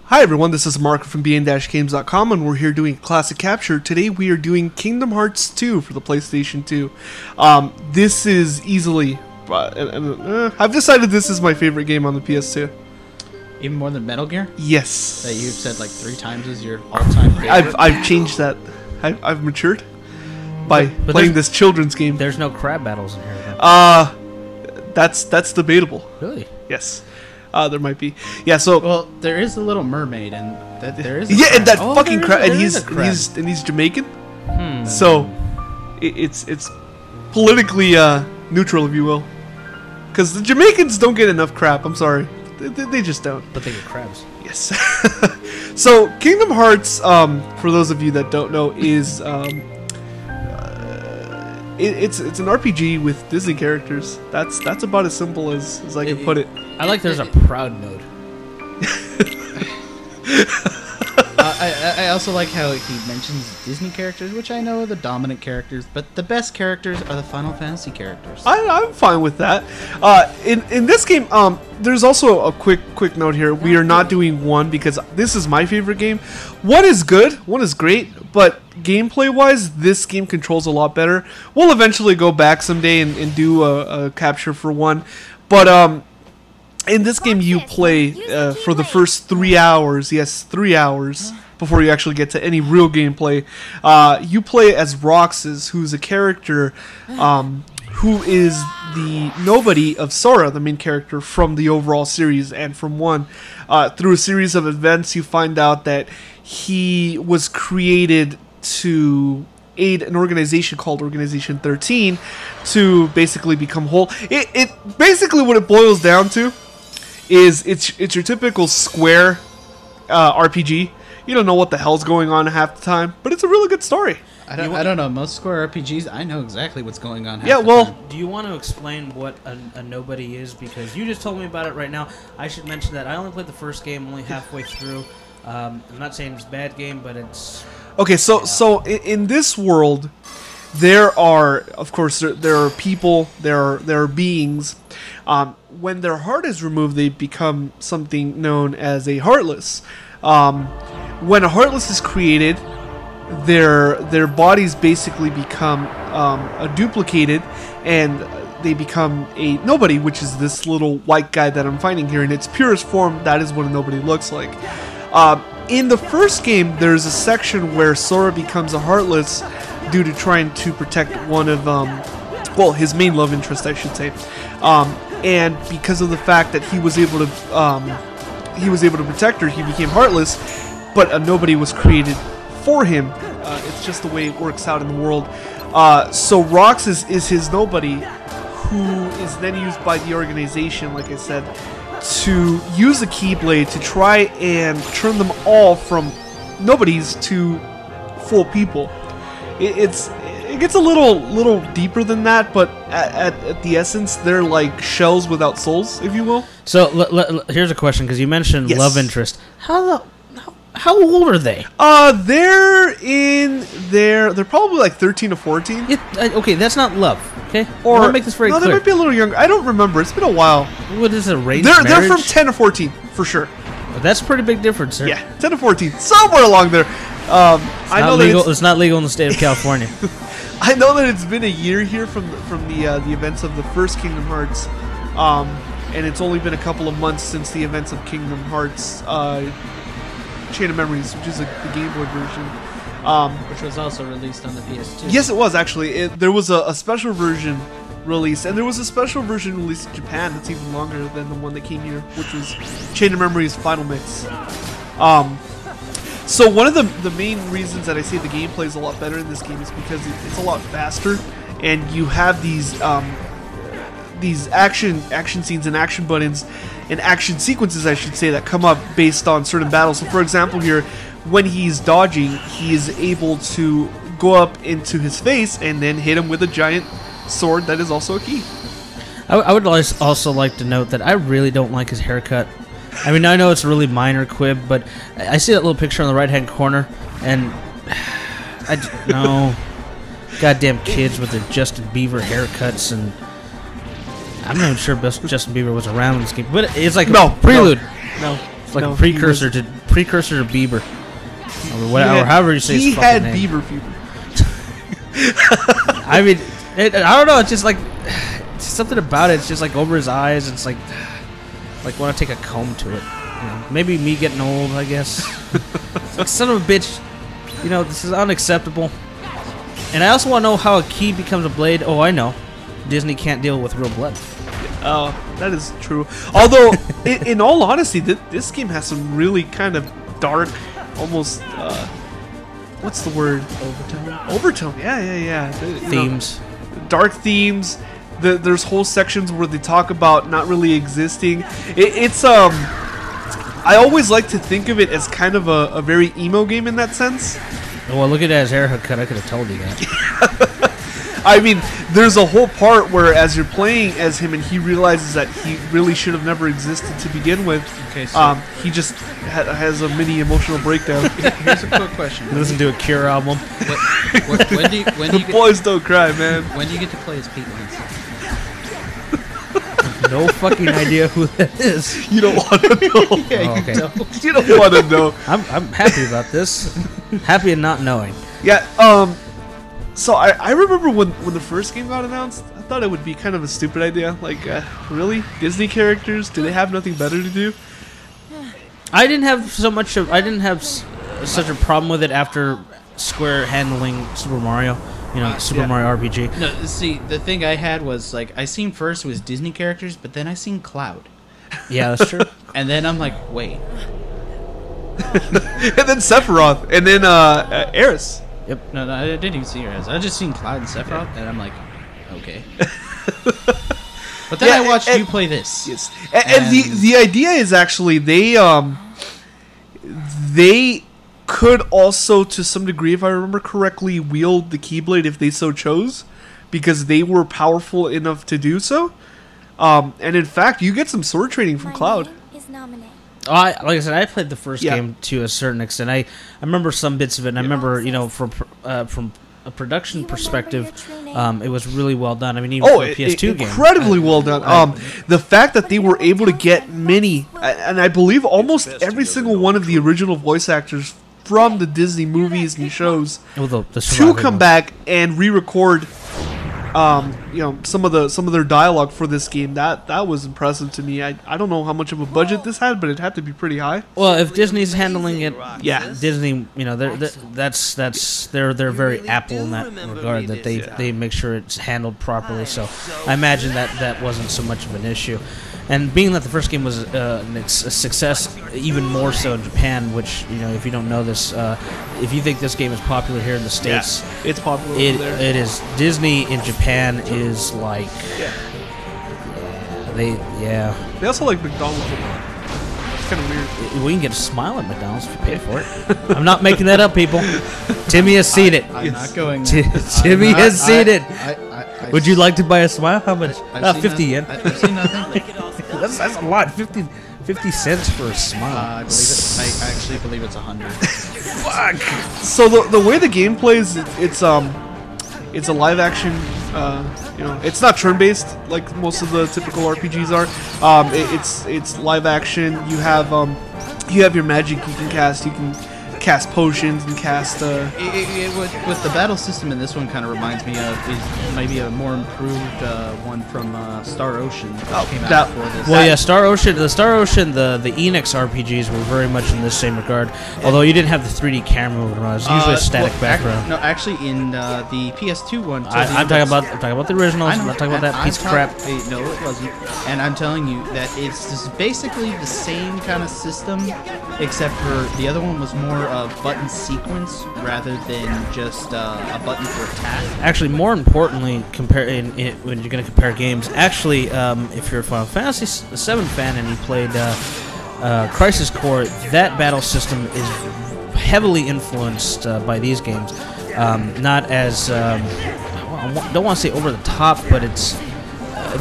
Hi everyone, this is Mark from bn-games.com and we're here doing Classic Capture. Today we are doing Kingdom Hearts 2 for the PlayStation 2. This is easily... I've decided this is my favorite game on the PS2. Even more than Metal Gear? Yes. That you've said like 3 times is your all-time favorite? I've changed that. I've matured by playing this children's game. There's no crab battles in here, though. That's debatable. Really? Yes. There might be. Yeah, so... Well, there is a little mermaid, and there is a crab. And that fucking crab. And he's Jamaican. So, it's politically neutral, if you will. Because the Jamaicans don't get enough crap, I'm sorry. They just don't. But they get crabs. Yes. So, Kingdom Hearts, for those of you that don't know, is... It's an RPG with Disney characters. That's about as simple as I can put it. I like there's a proud mode. I also like how he mentions Disney characters, which I know are the dominant characters, but the best characters are the Final Fantasy characters. I'm fine with that. In this game, there's also a quick note here. We are not doing 1 because this is my favorite game. 1 is good, 1 is great, but gameplay-wise, this game controls a lot better. We'll eventually go back someday and do a capture for 1, but in this game you play for the first 3 hours. Yes, 3 hours. Before you actually get to any real gameplay, you play as Roxas, who's a character who is the nobody of Sora, the main character from the overall series and from 1. Through a series of events, you find out that he was created to aid an organization called Organization 13 to basically become whole. It basically what it boils down to is it's your typical Square RPG. You don't know what the hell's going on half the time, but it's a really good story. I don't know. Most Square RPGs, I know exactly what's going on. Yeah, well... Do you want to explain what a nobody is? Because you just told me about it right now. I should mention that I only played the first game, only halfway through. I'm not saying it's a bad game, but it's... Okay, so in this world, there are, of course, there are people, there are beings. When their heart is removed, they become something known as a Heartless. When a Heartless is created, their bodies basically become duplicated, and they become a nobody, which is this little white guy that I'm finding here. In its purest form, that is what a nobody looks like. In the first game, there's a section where Sora becomes a Heartless due to trying to protect one of, well, his main love interest, I should say. And because of the fact that he was able to protect her, he became Heartless, but a nobody was created for him. It's just the way it works out in the world. So Roxas is his nobody, who is then used by the organization, like I said, to use the Keyblade to try and turn them all from nobodies to full people. It gets a little deeper than that, but at the essence, they're like shells without souls, if you will. So here's a question, because you mentioned love interest. How old are they? They're probably like 13 to 14. Okay, that's not love. Okay, or I want to make this very clear. They might be a little younger. I don't remember. It's been a while. What is it? Arranged They're marriage? from 10 to 14 for sure. Well, that's a pretty big difference, sir. Yeah, 10 to 14, somewhere along there. I know it's not legal in the state of California. I know that it's been a year here from the events of the first Kingdom Hearts, and it's only been a couple of months since the events of Kingdom Hearts Chain of Memories, which is the Game Boy version. Which was also released on the PS2. Yes, it was, actually. There was a special version released, and there was a special version released in Japan that's even longer than the one that came here, which was Chain of Memories Final Mix. So one of the main reasons that I say the gameplay is a lot better in this game is because it's a lot faster, and you have these action scenes and action buttons and action sequences, I should say, that come up based on certain battles. So for example here, when he's dodging, he is able to go up into his face and then hit him with a giant sword that is also a key. I would also like to note that I really don't like his haircut. I mean, I know it's a really minor quib, but I see that little picture on the right-hand corner, and no, goddamn kids with their Justin Bieber haircuts, and I'm not even sure Justin Bieber was around in this game, but it's like no prelude. No. It's like No, a precursor to Bieber, or however you say his he fucking had name. Bieber fever. I mean, I don't know. It's just like something about it. It's just like over his eyes. It's like want to take a comb to it. You know, maybe me getting old, I guess. It's like, son of a bitch. You know, this is unacceptable. And I also want to know how a key becomes a blade. Oh, I know. Disney can't deal with real blood. Oh, that is true. Although, in all honesty, this game has some really kind of dark, almost what's the word? Overtone. Yeah. Themes. Dark themes. There's whole sections where they talk about not really existing. It's I always like to think of it as kind of a very emo game in that sense. Well, look at his haircut. I could have told you that. I mean, there's a whole part where as you're playing as him and he realizes that he really should have never existed to begin with. Okay, so he just has a mini emotional breakdown. here's a quick question. Listen to a Cure album. When do you get, Boys don't cry, man. when do you get to play as Pete Wentz? No fucking idea who that is. You don't want to know. Yeah, Oh, okay. You don't want to know. I'm happy about this. Happy in not knowing. Yeah, so I remember when the first game got announced, I thought it would be kind of a stupid idea. Like, really? Disney characters? Do they have nothing better to do? I didn't have such a problem with it after Square handling Super Mario. You know, Super Mario RPG. No, see, the thing I had was like I seen first was Disney characters, but then I seen Cloud, Yeah, that's true. and then I'm like, wait, And then Sephiroth, and then Aeris. no, I didn't even see her as. I just seen Cloud and Sephiroth, and I'm like, okay. But then Yeah, I watched and- you play this. Yes, and the idea is actually they could also, to some degree, if I remember correctly, wield the Keyblade if they so chose, because they were powerful enough to do so. And in fact, you get some sword training from Cloud. My name is nominated. Oh, like I said, I played the first Yeah. game to a certain extent. I remember some bits of it. And I remember, you know, from a production perspective, it was really well done. I mean, even for a PS2 game, incredibly well done. The fact that they were able to get many, and I believe almost every single one of the original voice actors from the Disney movies and shows the to surviving come ones. back and re-record, some of their dialogue for this game. That was impressive to me. I don't know how much of a budget this had, but it had to be pretty high. Well, if Disney's handling it, Yeah. Disney, you know, they're very Apple in that regard, that they make sure it's handled properly. So I imagine that wasn't so much of an issue. And being that the first game was a success, even more so in Japan, which, you know, if you don't know this, if you think this game is popular here in the States, It's popular over there. it is. Disney in Japan is like, they also like McDonald's a lot. It's kind of weird. we can get a smile at McDonald's if you pay for it. I'm not making that up, people. Timmy has seen it. I'm not going. Timmy has seen it. I Would you like to buy a smile? How much? I've seen 50 nothing. yen. I've seen nothing. That's a lot. 50 cents for a smile. I actually believe it's 100. So the way the game plays, it's a live action. It's not turn based like most of the typical RPGs are. It's live action. You have your magic you can cast. You can cast potions and cast. With the battle system in this one, kind of reminds me of is maybe a more improved one from Star Ocean, which came out that- before this. Well, yeah, Star Ocean, the Enix RPGs were very much in the same regard. Although you didn't have the 3D camera moving around, it was usually a static background. No, actually, in the PS2 one, I'm talking about the originals. I'm not talking about that piece of crap. No, it wasn't. And I'm telling you that it's just basically the same kind of system, except for the other one was more button sequence rather than just a button for attack. Actually, more importantly, when you're going to compare games, actually, if you're a Final Fantasy VII fan and you played Crisis Core, that battle system is heavily influenced by these games. Not as I don't want to say over the top, but it's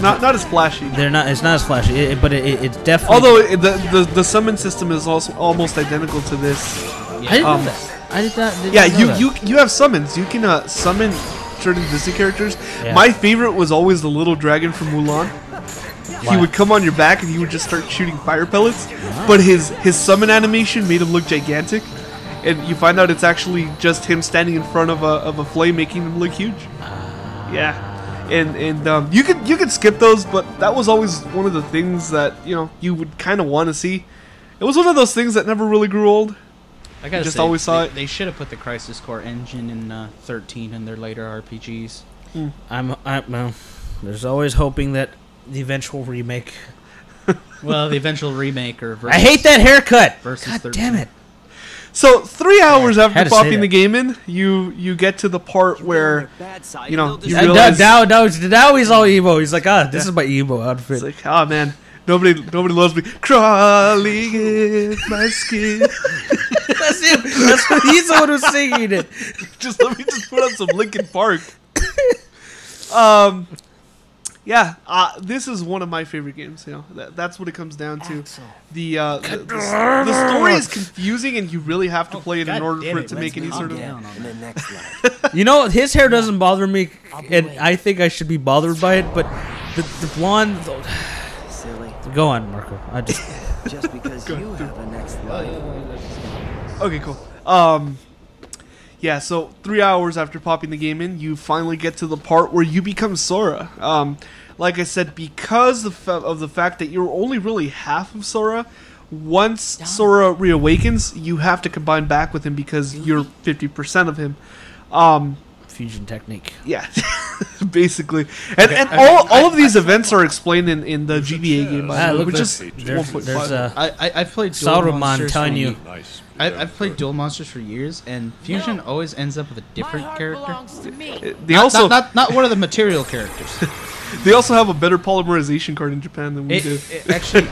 Not as flashy. they're not. It's not as flashy, but it's definitely. Although the summon system is also almost identical to this. I didn't know that. I did not. Did Yeah, not know that. you have summons. You can summon certain Disney characters. Yeah. My favorite was always the little dragon from Mulan. he would come on your back and he would just start shooting fire pellets. But his summon animation made him look gigantic, and you find out it's actually just him standing in front of a flame, making him look huge. Yeah. And you could skip those, but that was always one of the things that you would kind of want to see. It was one of those things that never really grew old. I gotta just say, always saw it. They should have put the Crisis Core engine in 13 in their later RPGs. Well, there's always hoping that the eventual remake. Well, the eventual remake or versus, I hate that haircut. Versus God 13. damn it! So 3 hours Had after to say popping the that. game in, you get to the part where you realize Now he's all emo. He's like, this is my emo outfit. it's like, oh man, nobody loves me. Crawling in my skin. That's him. He's the one who's singing it. Just let me just put on some Linkin Park. Yeah, this is one of my favorite games. That's what it comes down to. The story is confusing, and you really have to play it in order for it to make any sort of. His hair doesn't bother me, and I think I should be bothered by it. But the blonde. Silly. Go on, Marco. I just. Just because you have a next life. Okay, cool. Yeah, so 3 hours after popping the game in, you finally get to the part where you become Sora. Like I said, because of the fact that you're only really half of Sora, once Sora reawakens, you have to combine back with him because you're 50% of him. Fusion technique. Yeah, basically. And all of these events are explained in the GBA game, by the way, which is 1.5. I've played Duel Saruman Monsters telling for- you. I've played Duel Monsters for years, and Fusion always ends up with a different character. They also Not one of the material characters. they also have a better polymerization card in Japan than we do. Actually,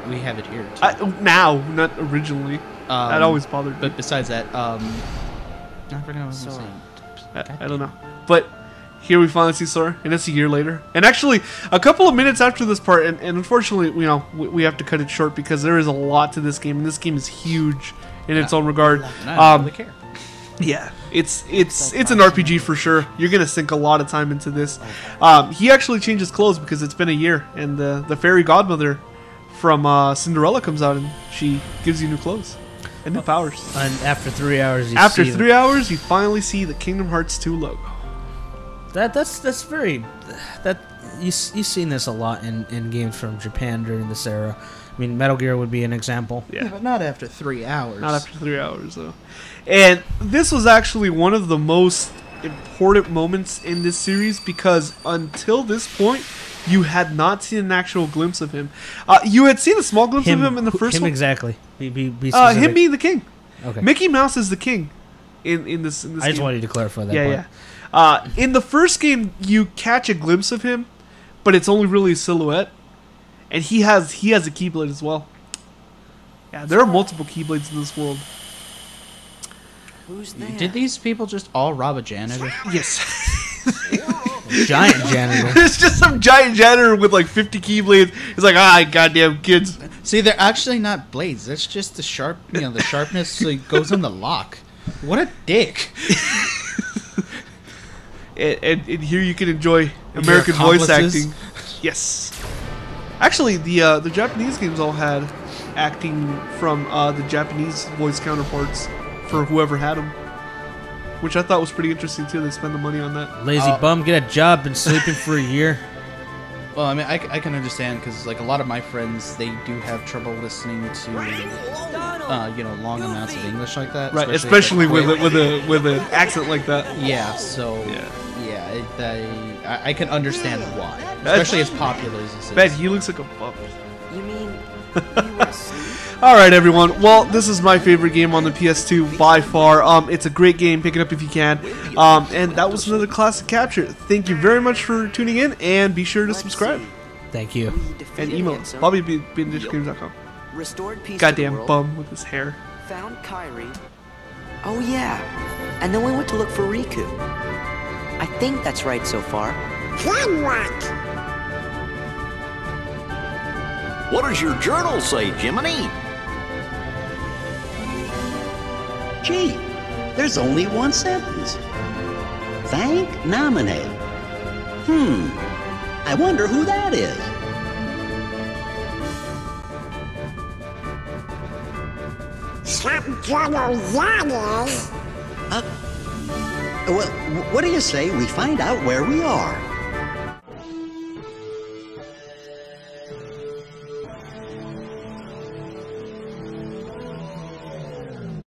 we have it here too. Now, not originally. That always bothered me. But besides that, I forgot what I was going to say. I don't know. But here we finally see Sora, and it's a year later. And actually, a couple of minutes after this part, and unfortunately, we have to cut it short because there is a lot to this game, and this game is huge in its own regard. I don't really care. Yeah, it's an RPG for sure. You're gonna sink a lot of time into this. He actually changes clothes because it's been a year, and the fairy godmother from Cinderella comes out, and she gives you new clothes and new powers. And after 3 hours, After 3 hours, you finally see the Kingdom Hearts 2 logo. That's very you've seen this a lot in games from Japan during this era. I mean, Metal Gear would be an example. Yeah, but not after 3 hours. Not after 3 hours, though. And this was actually one of the most important moments in this series because until this point, you had not seen an actual glimpse of him. You had seen a small glimpse of him in the first one. Exactly. Be Him specific. being the king. Okay. Mickey Mouse is the king in this I just game. wanted to clarify that. Yeah, part. yeah. In the first game, you catch a glimpse of him, but it's only really a silhouette. And he has a Keyblade as well. Yeah, there are multiple Keyblades in this world. Who's there? Did these people just all rob a janitor? Yes. Giant janitor. There's just some giant janitor with like 50 Keyblades. He's like, goddamn kids. See, they're actually not blades. That's just the the sharpness so it goes in the lock. What a dick. And here you can enjoy American voice accomplices? acting. Yes. Actually, the Japanese games all had acting from the Japanese voice counterparts for whoever had them, which I thought was pretty interesting too. They spend the money on that. Lazy bum, get a job, been sleeping for a year. Well, I mean, I can understand because like a lot of my friends, they do have trouble listening to long amounts of English like that. Right, especially with an accent like that. Yeah. So I can understand why, especially as popular as this is. Bet he looks like a bum. You mean you were asleep? Alright everyone, well this is my favorite game on the PS2 by far. It's a great game, pick it up if you can. And that was another classic capture. Thank you very much for tuning in, and be sure to subscribe. Thank you. And email us, bobby@bindishgames.com. Restored piece of the Goddamn world, bum with his hair. found Kyrie. Oh yeah, and then we went to look for Riku. I think that's right so far. Then what? What does your journal say, Jiminy? Gee, there's only one sentence. Thank nominate. I wonder who that is. Some trouble that is. Well, what do you say we find out where we are?